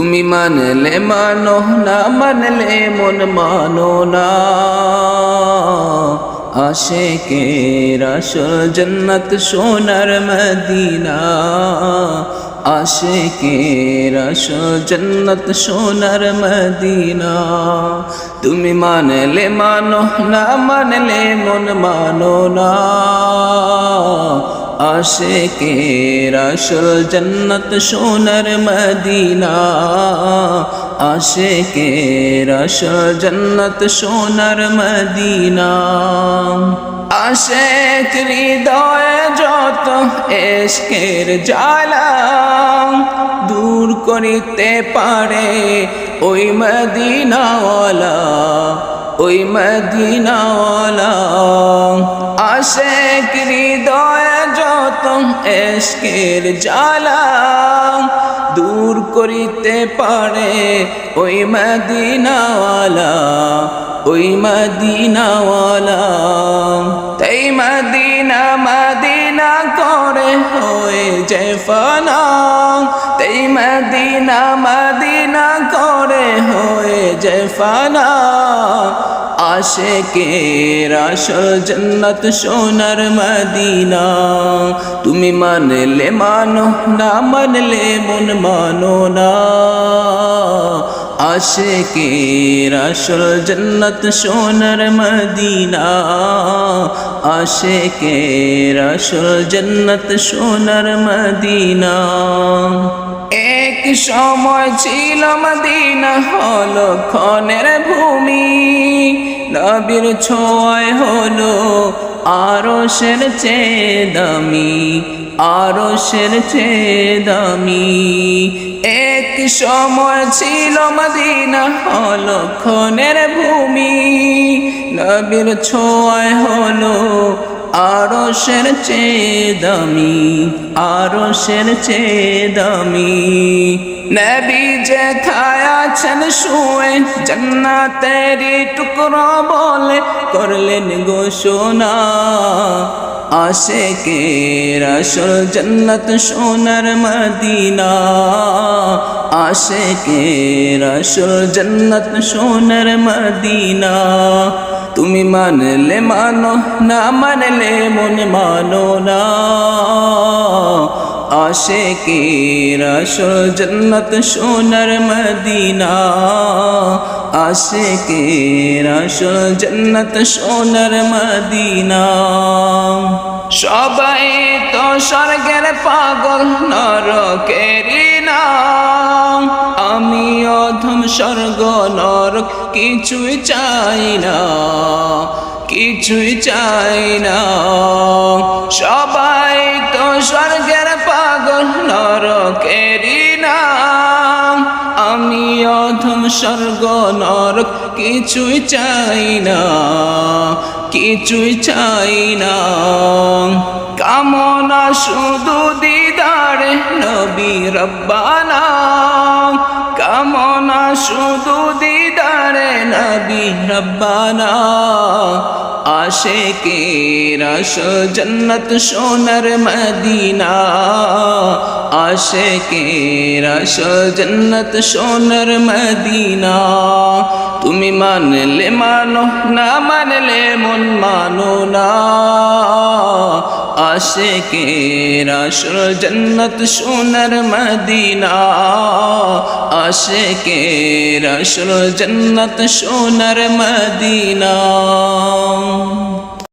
তুমি মানলে মানো, না মানলে মন মানো না। আশিকের আসল জান্নাত সোনার মদিনা, আশিকের আসল জান্নাত সোনার মদিনা। তুমি মানলে মানো, না মানলে মন মানো না। আশিকের আসল জান্নাত সোনার মদিনা, আশিকের আসল জান্নাত সোনার মদিনা। আশিক হৃদয়ে যত ইশকের জ্বালা দূর করিতে পারে ওই মদিনাওয়ালা, ওই মদিনাওয়ালা। আশিক হৃদয়ে যত ইশকের জ্বালা দূর করিতে পারে ওই মদিনাওয়ালা, ওই মদিনাওয়ালা। তাই মদিনা মদিনা করে হয়ে যায় ফানা, তাই মদিনা মদিনা করে হয়ে যায় ফানা। আশিকের আসল জান্নাত সোনার মদিনা। তুমি মানলে মানো, না মানলে মন মানো না। আশিকের আসল জান্নাত সোনার মদিনা, আশিকের আসল জান্নাত সোনার মদিনা। এক সময় ছিল মদিনা হলো ক্ষণের ভূমি, নবীর ছোঁয়ায় হলো আরশের চেয়ে দামি, আরশের চেয়ে দামি। এক সময় ছিল মদিনা হলো ক্ষণের ভূমি, নবীর ছোঁয়ায় হলো আরশের চেয়ে দামি, আরশের চেয়ে দামি। নবী যেথায় আছেন শুয়ে জান্নাতেরই টুকরো বলে করলেন ঘোষণা। আশিকের আসল জান্নাত সোনার মদিনা, আশিকের আসল জান্নাত সোনার মদিনা। তুমি মানলে মানো, না মানলে মন মানো না। আশিকের আসল জান্নাত সোনার মদিনা, আশিকের আসল জান্নাত সোনার মদিনা। সবাই তো স্বর্গের পাগল নরকেরই না, আমি অধম স্বর্গ নরক কিছুই চাই না, কিছুই চাই না। সবাই তো স্বর্গের পাগল নরকেরই না, আমি অধম স্বর্গ নরক কিছুই চাই না, কিছুই চাই না। কামনা শুধু দিদারে নবী রব্বানা, কামনা শুধু দিদারে নবী রব্বানা। আশিকের আসল জান্নাত সোনার মদিনা, আশিকের আসল জান্নাত সোনার মদিনা। তুমি মানলে মানো, না মানলে মন মানো না। আশিকের আসল জান্নাত সোনার মদিনা, আশিকের আসল জান্নাত সোনার মদিনা।